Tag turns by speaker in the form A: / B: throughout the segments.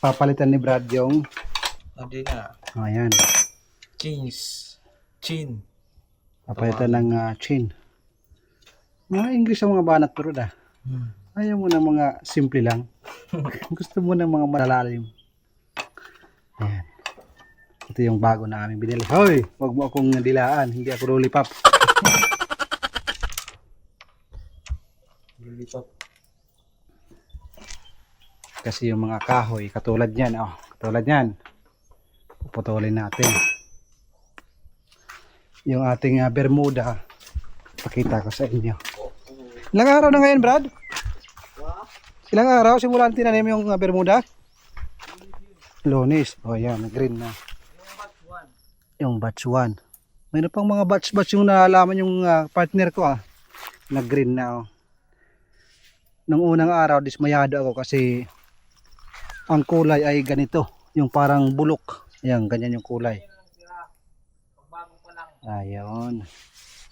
A: papalitan ni Brad yung
B: Hindi na.
A: ayan,
B: Chin.
A: papalitan ng chin. Mga English ang mga banat pero da. Ayaw mo ng mga simple lang. Gusto mo ng mga malalalim. Ayan. Ito yung bago na aming binili. Hoy, wag mo akong dilaan, hindi ako lollipop.
B: Lilipap.
A: Kasi yung mga kahoy, katulad yan, katulad yan. Puputulin natin. Yung ating Bermuda, pakita ko sa inyo. Ilang araw na ngayon, Brad? Ilang araw simulan tinanim yung Bermuda? Lunes. O yan, green na. Yung batch 1. Mayroon pang mga batch yung naalaman yung partner ko nag-green na. Nung unang araw, dismayado ako kasi ang kulay ay ganito. Yung parang bulok. Ayan, ganyan yung kulay. Ayun.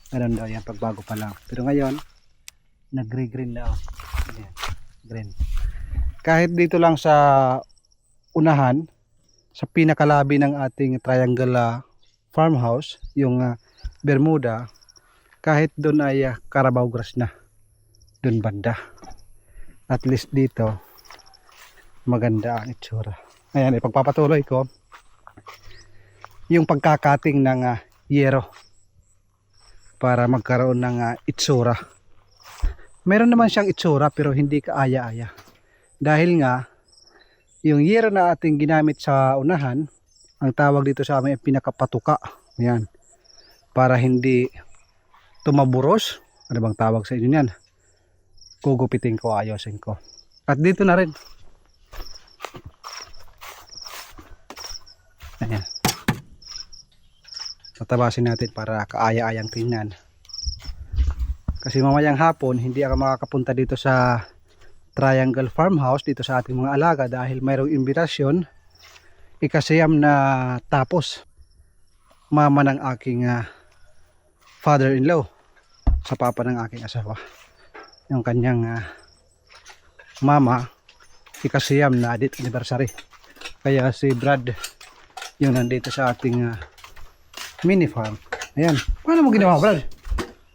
A: Ganun daw yan, pagbago pa lang. Pero ngayon, nag-green na. Ayan, green. Kahit dito lang sa unahan, sa pinakalabi ng ating triangle farmhouse, yung Bermuda, kahit doon ay Carabao grass na. Doon banda. At least dito, maganda ang itsura. Ayan, ipagpapatuloy ko yung pagkakating ng yero para magkaroon ng itsura. Meron naman siyang itsura pero hindi kaaya-aya. Dahil nga, yung yero na ating ginamit sa unahan, ang tawag dito sa amin ay pinakapatuka. Ayan. Para hindi tumaburos. Ano bang tawag sa inyo yan? Gugupitin ko, ayosin ko. At dito na rin. Ayan. Tatabasin natin para kaaya-ayang tingnan. Kasi mamayang hapon, hindi ako makakapunta dito sa Triangle Farmhouse, dito sa ating mga alaga dahil mayroong imbitasyon. Ikasiyam na tapos. Mama ng aking father-in-law sa papa ng aking asawa. Yung kanyang mama, ikasiyam na edit anniversary. Kaya si Brad yung nandito sa ating mini farm. Ayan. Paano mo ginawa, Brad?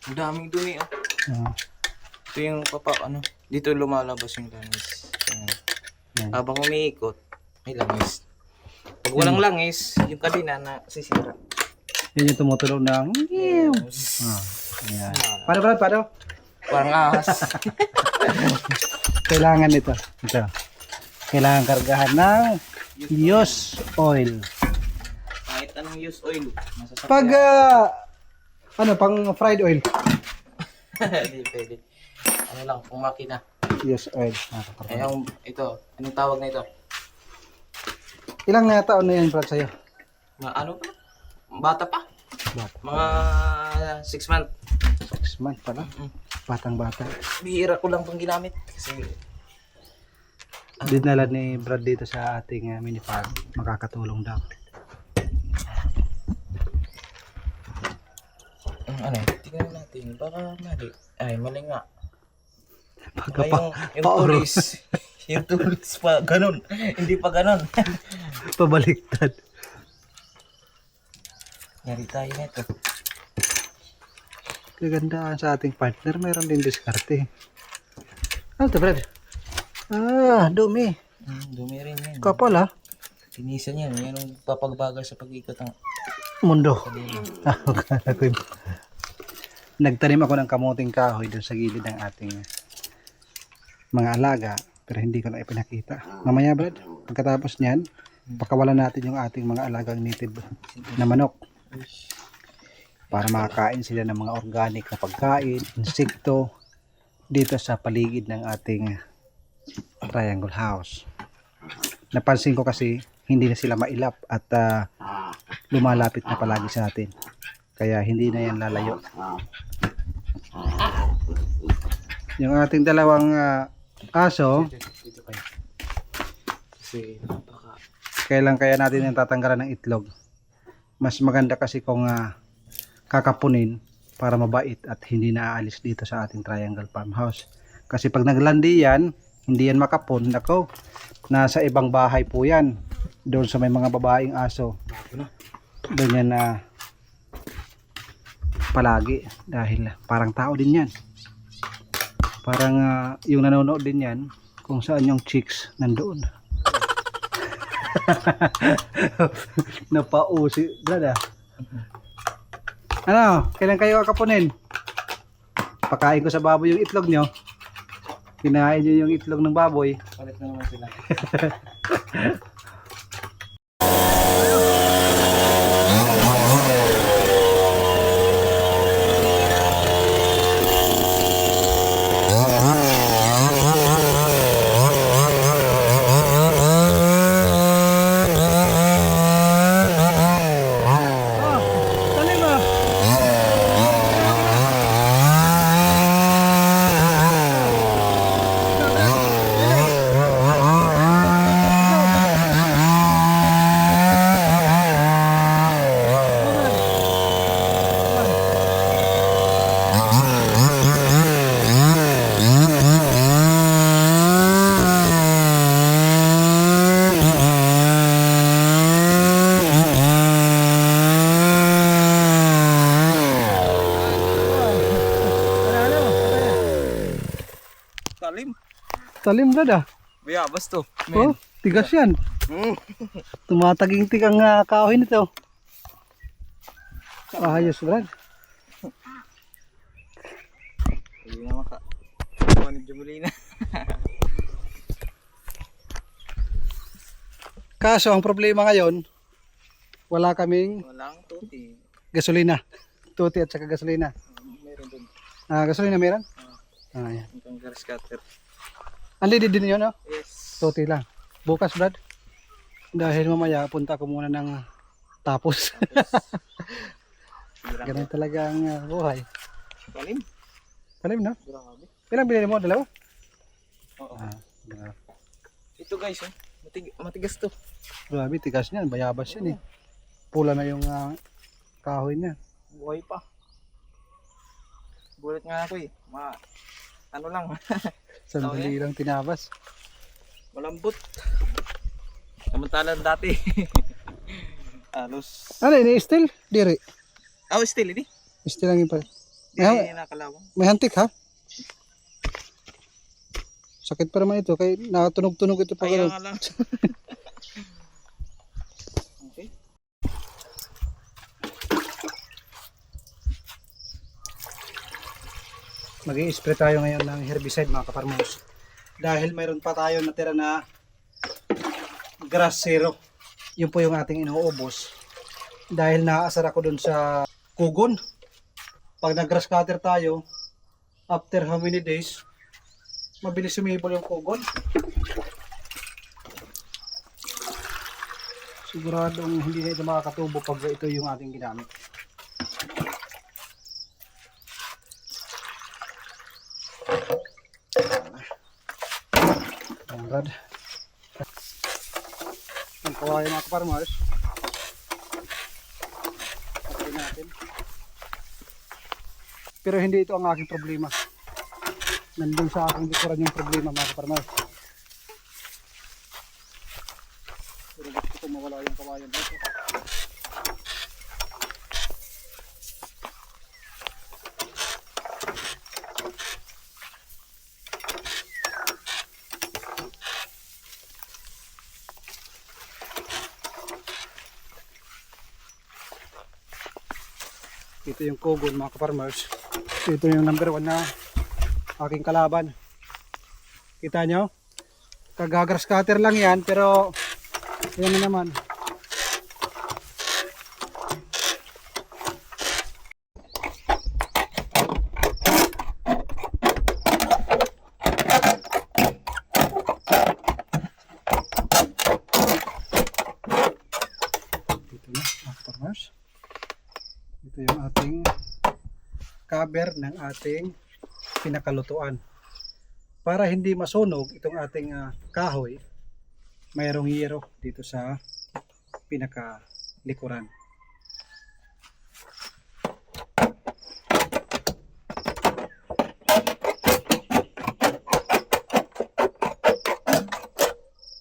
B: Ang daming dumi Ito yung dito lumalabas yung langis.
A: Ayan.
B: Habang umiikot, may langis. Pag walang langis, yung kadina na sisira.
A: Yan yung tumutulong ng ayan. Paano, Brad? Paano?
B: Parang ahas.
A: Kailangan ito. Kailangan kargahan ng use oil.
B: Kahit anong use oil, masasakit.
A: Pag pang fried oil.
B: Hindi pwede. Ano lang, kung makina.
A: Use oil.
B: Ito, anong tawag na ito?
A: Ilang taon na yan, Brad, sa'yo?
B: Ano pa? Bata pa?
A: Bata.
B: Mga 6 months.
A: 6 months pala. Batang bata.
B: Bihira ko lang itong ginamit. Kasi
A: Dinala ni Brad dito sa ating mini farm. Makakatulong daw.
B: tingnan natin. Baka mali. Ay, mali nga.
A: Pagka
B: Yung tulis. Yung tulis pa, ganun. Hindi pa ganun.
A: pabaliktad.
B: Yari tayo nito.
A: Kagandaan sa ating partner, mayroon din diskarte. Ano ito, Brad? Dumi.
B: Dumi rin yan.
A: Kapal
B: Tinisan yan. Yan ang papagbagal sa pag-ikot ng
A: mundo.
B: kadena.
A: Nagtanim ako ng kamuting kahoy doon sa gilid ng ating mga alaga, pero hindi ko na ipinakita. Mamaya, Brad, pagkatapos niyan, pakawalan natin yung ating mga alagang native na manok para makakain sila ng mga organic na pagkain, insekto dito sa paligid ng ating triangle house. Napansin ko kasi hindi na sila mailap at lumalapit na palagi sa atin, kaya hindi na yan lalayo. Yung ating dalawang aso,
B: Kasi
A: kailan kaya natin yung tatanggalan ng itlog? Mas maganda kasi kung kakapunin para mabait at hindi na aalis dito sa ating triangle farmhouse. Kasi pag naglandi yan, hindi yan makapon, nako, Nasa ibang bahay po yan. Doon sa may mga babaeng aso. Doon yan na palagi. Dahil parang tao din yan. Parang yung nanonood din yan kung saan yung chicks nandoon. Napausi. Brad Ano? Kailan kayo kakapunin? Pakain ko sa baboy yung itlog nyo. Kinain nyo yung itlog ng baboy.
B: Palit na naman sila. Talim.
A: Talim Brad
B: Bayabas to.
A: Oh, tigas yan. Tumataging-tig ang kahoy nito. Ayos Brad.
B: Hindi na maka. Manid Jumulina.
A: Kaso ang problema ngayon, wala kaming
B: Walang tuti.
A: gasolina. Tuti at saka gasolina.
B: Meron dun.
A: Gasolina meron? Yan.
B: Itong grass cutter.
A: Unleaded din yun, no?
B: Yes.
A: Tuti lang. Bukas, Brad. Dahil mamaya, punta ko muna ng tapos. Ganun talaga ang buhay.
B: Talim.
A: Talim, no?
B: Grabe.
A: Ilang binili mo? Dalawa?
B: Oo.
A: Grabe.
B: Ito guys, matigas to.
A: Grabe, tigas niyan. Bayabas yan, eh. Pula na yung kahoy niya.
B: Buhay pa. Bulit nga ako eh. Ano lang.
A: Sandali lang tinabas.
B: Malambot. Samantalang dati. Alos.
A: Ano, ini-still? Diri.
B: Oh, still ini.
A: Still lang yung pala.
B: Hindi nakalawang.
A: May hantik, ha? Sakit pa naman ito. Kaya nakatunog-tunog ito pa.
B: Kaya nga lang. Okay.
A: Mag-i-spray tayo ngayon ng herbicide mga kaparmos. Dahil mayroon pa tayo natira na grass zero. Yun po yung ating inuubos. Dahil naaasar ako dun sa kugon. Pag nag-grass cutter tayo, after how many days, mabilis sumibol yung kugon. Siguradong hindi na ito makakatubo pag ito yung ating ginamit. Ayan, Brad. Ang kawain mga kaparmers. Patayin natin. Pero hindi ito ang aking problema. Nandun sa aking likuran yung problema mga kaparmers. Pero gusto ko mawala yung kawayan dito. Ito yung kugon mga kaparmers. Ito yung number 1 na aking kalaban. Kita nyo? Kagagrass cutter lang yan pero yan na naman. Dito na mga kaparmers. Ito yung ating cover ng ating pinakalutuan. Para hindi masunog itong ating kahoy, mayroong yero dito sa pinakalikuran.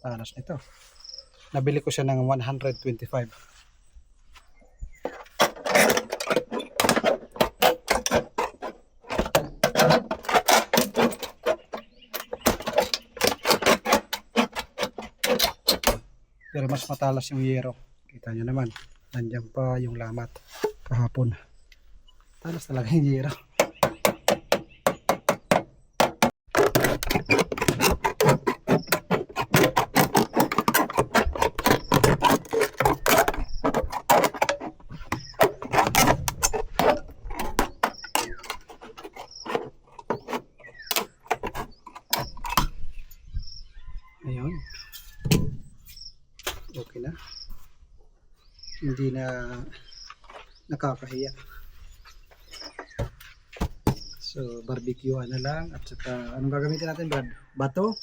A: matalas nito. Nabili ko siya ng 125. Pero mas matalas yung yero. Kita nyo naman, nandiyan pa yung lamat kahapon. Talas talaga yung yero. Ayun. Okay na. Hindi na nakakahiya. So, barbecue na lang. At saka, anong gagamitin natin, Brad? Bato?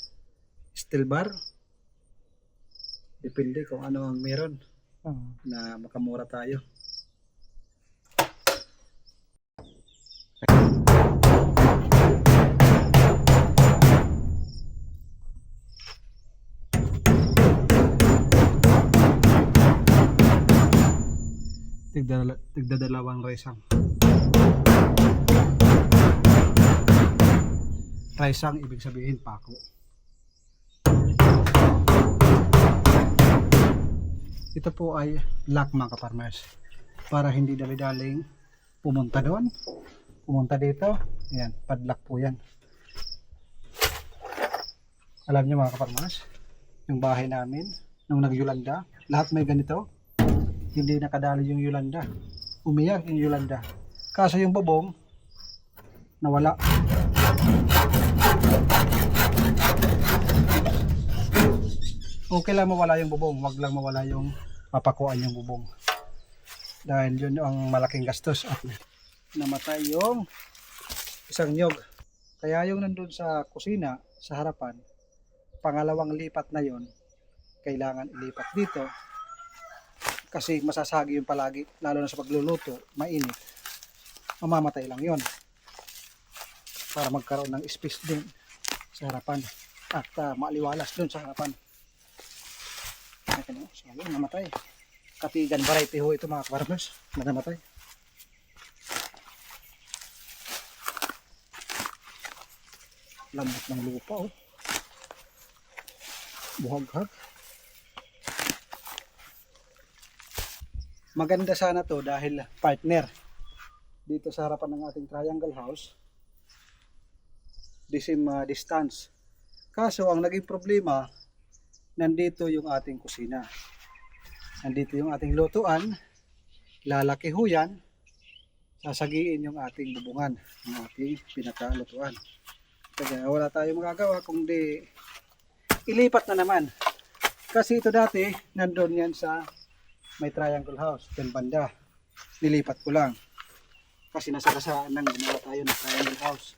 A: Steel bar? Depende kung ano ang meron na makamura tayo. Tigdadalawang raisang. Raisang ibig sabihin pako. Ito po ay lock mga kaparmers. Para hindi dali-daling pumunta doon. Pumunta dito. Ayan, padlock po yan. Alam nyo mga kaparmers, yung bahay namin, nung nagyulanda, lahat may ganito. Hindi nakadali yung Yolanda. Umiyak yung Yolanda. Kaso yung bubong nawala. Okay lang mawala yung bubong, wag lang mawala yung papakuan yung bubong. Dahil yun ang malaking gastos at namatay yung isang nyog. Kaya yung nandun sa kusina, sa harapan, pangalawang lipat na yon, kailangan ilipat dito. Kasi masasagi yung palagi, lalo na sa pagluluto, mainit. Mamamatay lang yon. Para magkaroon ng space din sa harapan. At maaliwalas dun sa harapan. So ayun, namatay. Katigan variety ho ito mga farmers na namatay. Lambot ng lupa oh. Buhag-hag. Maganda sana to dahil partner dito sa harapan ng ating triangle house, the same distance. Kaso ang naging problema, nandito yung ating kusina, nandito yung ating lutuan, lalaki ho yan, sasagiin yung ating bubungan, yung ating pinakalutuan. Kaya wala tayong magagawa kundi ilipat na naman. Kasi ito dati nandun yan sa may triangle house, yung banda. Nilipat ko lang. Kasi nasa kasaan nang ginawa tayo ng triangle house.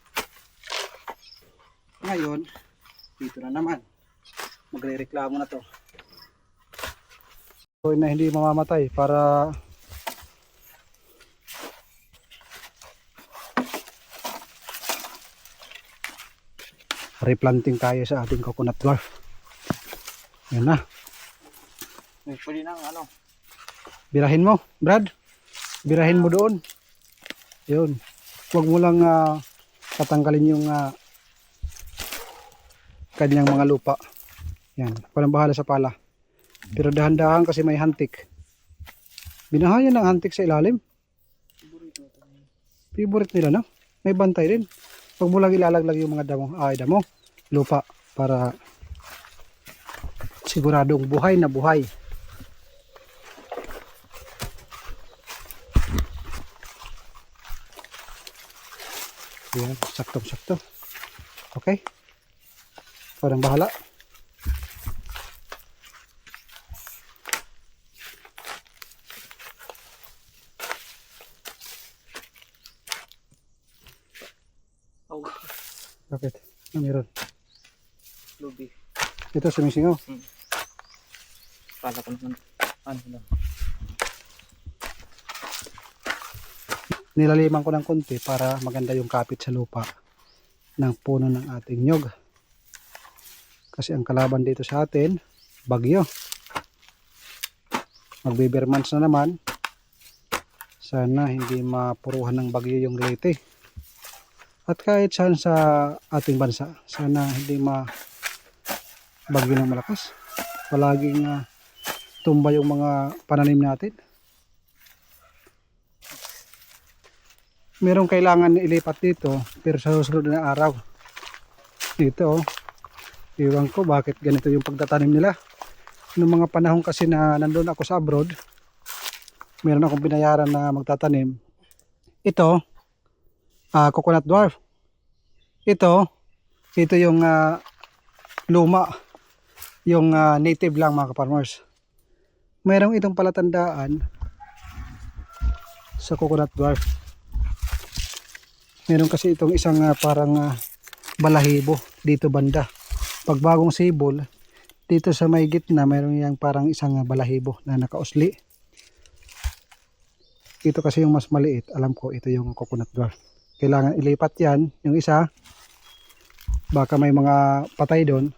A: Ngayon, dito na naman. Magre-reklamo na to. So, na hindi mamamatay para replanting tayo sa ating coconut dwarf. Yan na.
B: Pwede nang ano.
A: Birahin mo, Brad. Birahin mo doon. Yun. Huwag mo lang tatanggalin yung kanyang mga lupa. Yan. Walang bahala sa pala. Pero dahan-dahan kasi may hantik. Binahayan ng hantik sa ilalim. Favorite nila, no? May bantay din. Huwag mo lang ilalaglag yung mga damo, lupa para siguradong buhay na buhay. Yan, saktong-sakto. Okay? Parang bahala.
B: Oh,
A: Bakit? Ano meron?
B: lubi.
A: Ito sumisingaw.
B: Kala ko naman. Ano lang.
A: Nilaliman ko ng konti para maganda yung kapit sa lupa ng puno ng ating nyog. Kasi ang kalaban dito sa atin bagyo. Magbe-bermans na naman. Sana hindi mapuruhan ng bagyo yung Leyte. At kahit saan sa ating bansa, sana hindi bagyo ng malakas. Palaging tumba yung mga pananim natin. Merong kailangan ilipat dito, pero sa susunod na araw. Dito, iwan ko bakit ganito yung pagtatanim nila. Noong mga panahon kasi na nandun ako sa abroad, meron akong binayaran na magtatanim. Ito, coconut dwarf. Ito yung luma, yung native lang mga ka-farmers. Merong itong palatandaan sa coconut dwarf. Meron kasi itong isang parang balahibo dito banda. Pag bagong sibol, dito sa may gitna, meron yang parang isang balahibo na nakausli. Ito kasi yung mas maliit. Alam ko, ito yung coconut dwarf. Kailangan ilipat yan. Yung isa, baka may mga patay doon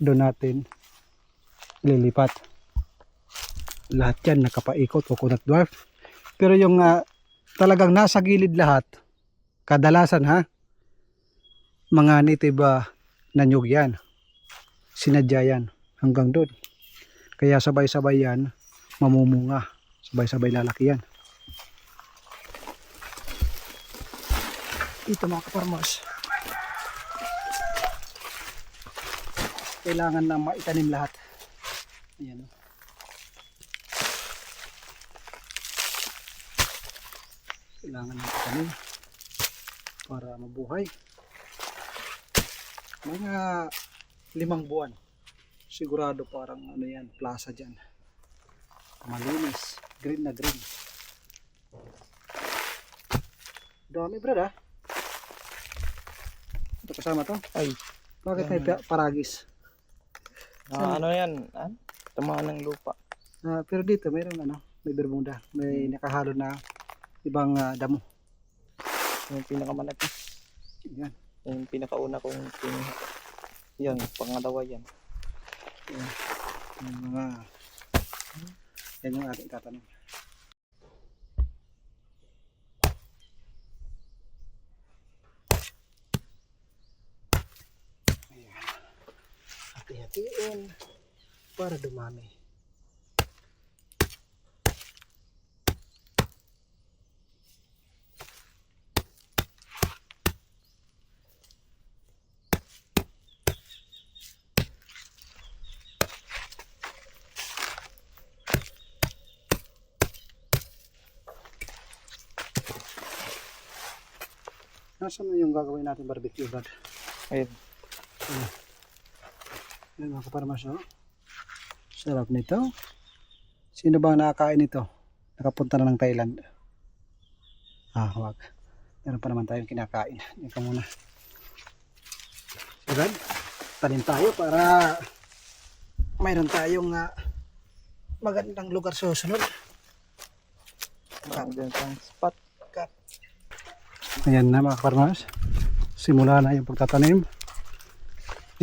A: natin ililipat. Lahat yan nakapaikot, coconut dwarf. Pero yung talagang nasa gilid lahat, kadalasan mga native na nyug yan. Sinadya yan hanggang doon. Kaya sabay-sabay yan mamumunga. Sabay-sabay lalaki yan. Ito mga ka-farmers, kailangan na maitanim lahat. Ayan. Kailangan na itanim para mabuhay. Mga 5 buwan. Sigurado parang ano yan, plaza dyan. Malinis. Green na green. Dami brad Ito kasama to? Ay. Bakit may paragis?
B: Ano yan? Tamaan ng lupa.
A: Pero dito mayroong may bermuda. May nakahalo na ibang damo.
B: Yung pinakamalaki.
A: Yan.
B: Yung pinakauna kong yan, pangalawa yan.
A: Yan yung ating tatanong. Ayan. Hati-hatiin para dumami. Nasaan na yung gagawin natin barbecue, Brad?
B: Ayun.
A: Yan mga kaparmas, sarap nito. Sino ba nakakain nito? Nakapunta na ng Thailand. Wag. Meron pa naman tayong kinakain. Ika muna. So, Brad, tanim tayo para mayroon tayong magandang lugar sa susunod.
B: Magandang spot.
A: Ayan na mga kaparmas, simula na yung pagtatanim.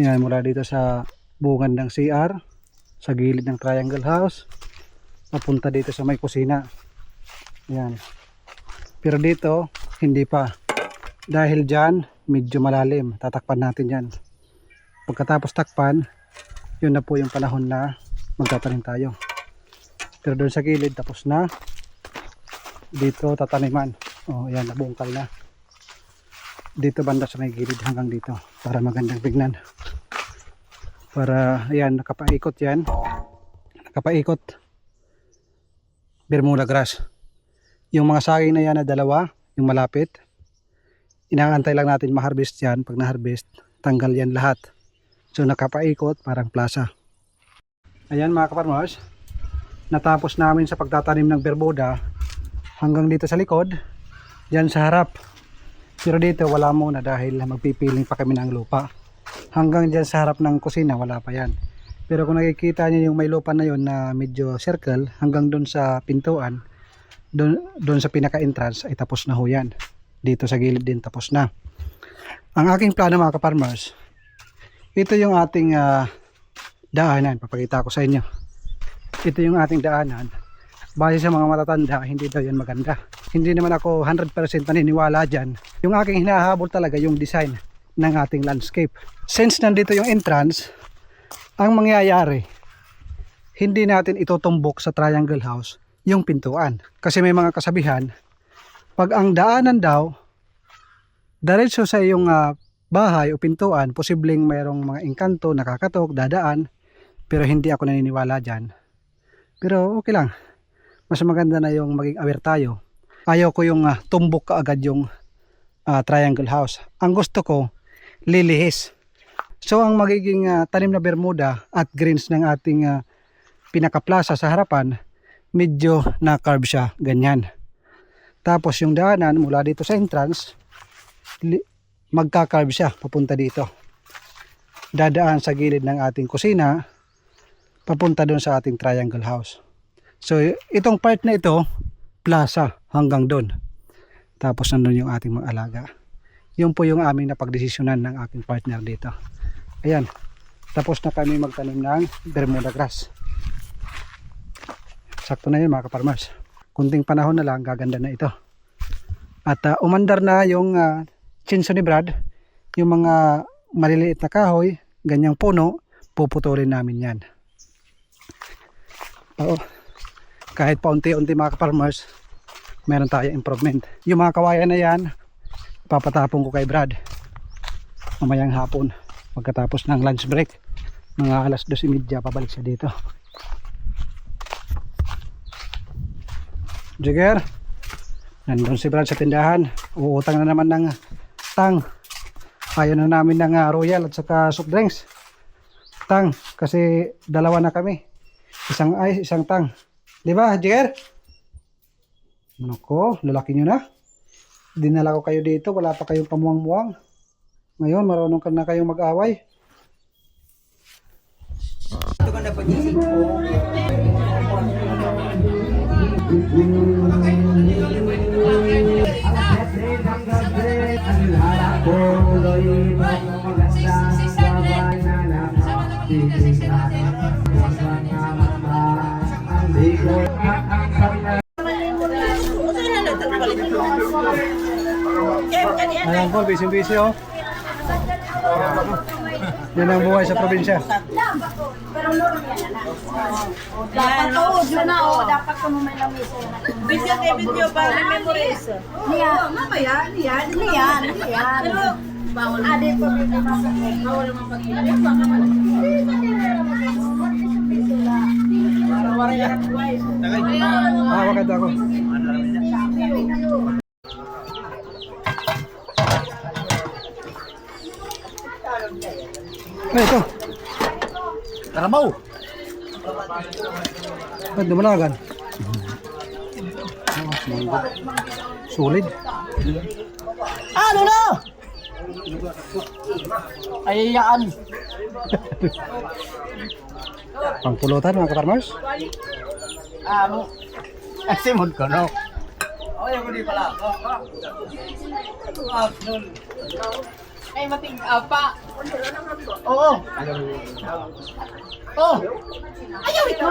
A: Ayan, mula dito sa bungan ng CR, sa gilid ng triangle house, papunta dito sa may kusina. Ayan. Pero dito hindi pa, dahil dyan medyo malalim. Tatakpan natin yan. Pagkatapos takpan, yun na po yung panahon na magtatanim tayo. Pero doon sa gilid tapos na. Dito tataniman. Ayan, nabungkal na. Dito banda sa may gilid hanggang dito para magandang tignan. Para ayan, nakapaikot yan. Nakapaikot Bermuda grass. Yung mga saging na yan na dalawa, yung malapit, inaantay lang natin ma-harvest yan. Pag na-harvest, tanggal yan lahat. So nakapaikot parang plaza. Ayan mga kaparmers, natapos namin sa pagtatanim ng Bermuda hanggang dito sa likod, dyan sa harap. Pero dito wala muna dahil magpipiling pa kami ng lupa. Hanggang dyan sa harap ng kusina wala pa yan. Pero kung nakikita niyo yung may lupa na yon na medyo circle hanggang doon sa pintuan, doon sa pinaka-entrance ay tapos na ho yan. Dito sa gilid din tapos na. Ang aking plano mga kaparmers, ito yung ating daanan. Papakita ko sa inyo. Ito yung ating daanan. Base sa mga matatanda, hindi daw yan maganda. Hindi naman ako 100% naniniwala dyan. Yung aking hinahabol talaga yung design ng ating landscape. Since nandito yung entrance, ang mangyayari, hindi natin itutumbok sa triangle house yung pintuan. Kasi may mga kasabihan, pag ang daanan daw, diretso sa iyong bahay o pintuan, posibleng mayroong mga engkanto, nakakatok, dadaan, pero hindi ako naniniwala dyan. Pero okay lang. Mas maganda na yung maging aware tayo. Ayaw ko yung tumbok kaagad yung triangle house. Ang gusto ko, lilihis. So ang magiging tanim na bermuda at greens ng ating pinaka-plaza sa harapan, medyo na-carve siya, ganyan. Tapos yung daanan mula dito sa entrance, magka-carve siya papunta dito. Dadaan sa gilid ng ating kusina, papunta doon sa ating triangle house. So itong part na ito, plaza hanggang doon. Tapos nandun yung ating mga alaga. Yun po yung aming napagdesisyonan ng aking partner dito. Ayan, tapos na kami magtanim ng bermuda grass. Sakto na yun mga kaparmers. Kunting panahon na lang, gaganda na ito. At umandar na yung chinso ni Brad. Yung mga maliliit na kahoy, ganyang puno, puputulin namin yan. Oo. Kahit paunti-unti mga kaparmers, meron tayong improvement. Yung mga kawayan na yan, papatapon ko kay Brad mamayang hapon pagkatapos ng lunch break, mga alas 2:30 pabalik siya dito. Jigger, nandun si Brad sa tindahan, uutang na naman ng tang. Ayaw na namin ng royal at saka soft drinks. Tang, kasi dalawa na kami, isang ice, isang tang. Diba, Jigger? Nako, lalaki nyo na. Dinala ko kayo dito, wala pa kayong pamuang-muang. Ngayon, marunong ka na kayong mag-away.
C: Ito ka na pag-isip ko.
A: Ayan po, busy-busy oh. Yan ang buhay sa probinsya.
D: Dapat ko, udlo na o, dapat ko may lamisa.
C: Video para may memories.
D: Niyan. Mamaya, niyan. Bawal. Ade pa may masakit. Bawal naman pag-ilan.
A: Wakad ako. Ay, ito.
C: Karabaw.
A: Ay, dumalagan. Solid.
C: Ano na? Ayayaan.
A: Pangpulutan mga kaparmers.
C: Ano? Simod ko, no? Ayaw ko di pala. Ay, mating apa. Oo. Oh. Ayaw ito.